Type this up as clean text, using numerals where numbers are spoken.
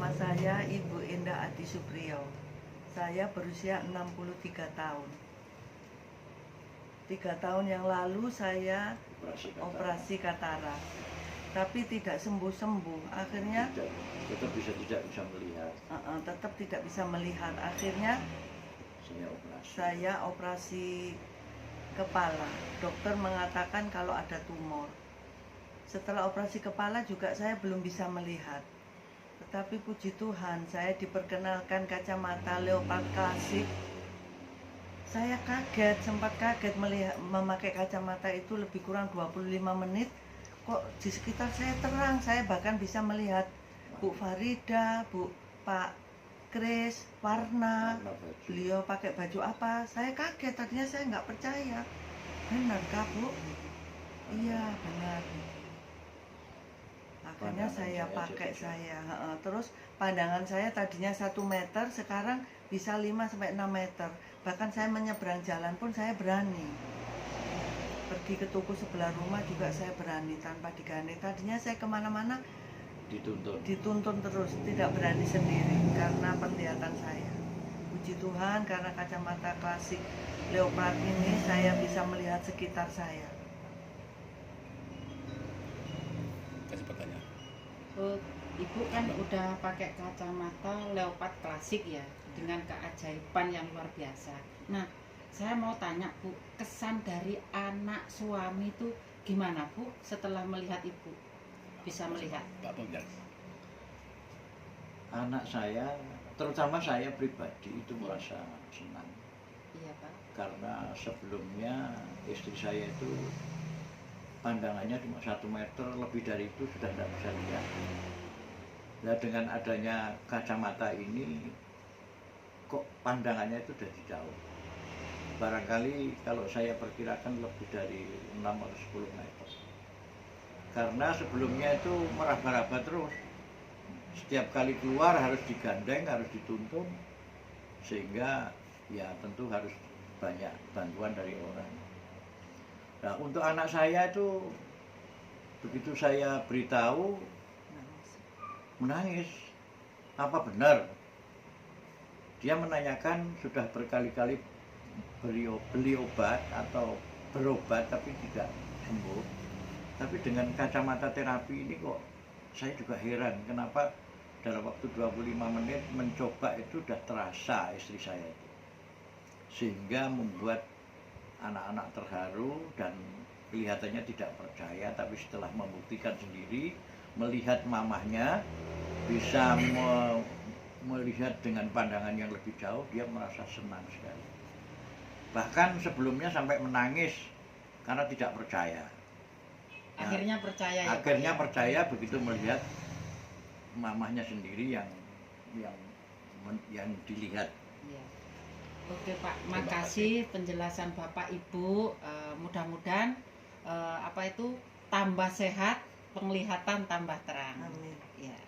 Nama saya Ibu Endah Adi Supriyo. Saya berusia 63 tahun. 3 tahun yang lalu saya operasi katarak, tapi tidak sembuh-sembuh. Akhirnya tetap tidak bisa melihat. Tetap tidak bisa melihat. Akhirnya saya operasi kepala. Dokter mengatakan kalau ada tumor. Setelah operasi kepala juga saya belum bisa melihat. Tetapi puji Tuhan, saya diperkenalkan kacamata Leopard klasik. Saya kaget, sempat kaget memakai kacamata itu lebih kurang 25 menit. Kok di sekitar saya terang, saya bahkan bisa melihat Bu Farida, Pak Kris, warna, beliau pakai baju apa. Saya kaget, tadinya saya nggak percaya. Benar kah Bu? Iya, benar. Akhirnya saya pakai terus pandangan saya tadinya 1 meter, sekarang bisa 5-6 meter. Bahkan saya menyeberang jalan pun saya berani. Pergi ke toko sebelah rumah juga saya berani tanpa digandeng. Tadinya saya kemana-mana dituntun terus, tidak berani sendiri karena penglihatan saya. Puji Tuhan, karena kacamata klasik Leopard ini saya bisa melihat sekitar saya. Ibu kan udah pakai kacamata Leopard klasik ya, dengan keajaiban yang luar biasa. Nah, saya mau tanya Bu, kesan dari anak suami itu gimana Bu setelah melihat Ibu bisa melihat? Anak saya, terutama saya pribadi itu merasa senang. Iya Pak. Karena sebelumnya istri saya itu pandangannya cuma 1 meter, lebih dari itu sudah tidak bisa lihat. Nah, dengan adanya kacamata ini kok pandangannya itu sudah jauh. Barangkali kalau saya perkirakan lebih dari 6 atau 10 meter. Karena sebelumnya itu meraba-raba terus. Setiap kali keluar harus digandeng, harus dituntun, sehingga ya tentu harus banyak bantuan dari orang. Nah, untuk anak saya itu begitu saya beritahu menangis. Apa benar? Dia menanyakan sudah berkali-kali beli obat atau berobat tapi tidak sembuh. Tapi dengan kacamata terapi ini kok saya juga heran kenapa dalam waktu 25 menit mencoba itu sudah terasa istri saya itu. Sehingga membuat anak-anak terharu dan kelihatannya tidak percaya, tapi setelah membuktikan sendiri, melihat mamahnya bisa melihat dengan pandangan yang lebih jauh, dia merasa senang sekali. Bahkan sebelumnya sampai menangis karena tidak percaya. Akhirnya percaya ya? Akhirnya percaya begitu melihat mamahnya sendiri yang dilihat. Iya. Oke Pak, makasih penjelasan Bapak Ibu. Mudah-mudahan tambah sehat, penglihatan tambah terang. Amin. Ya.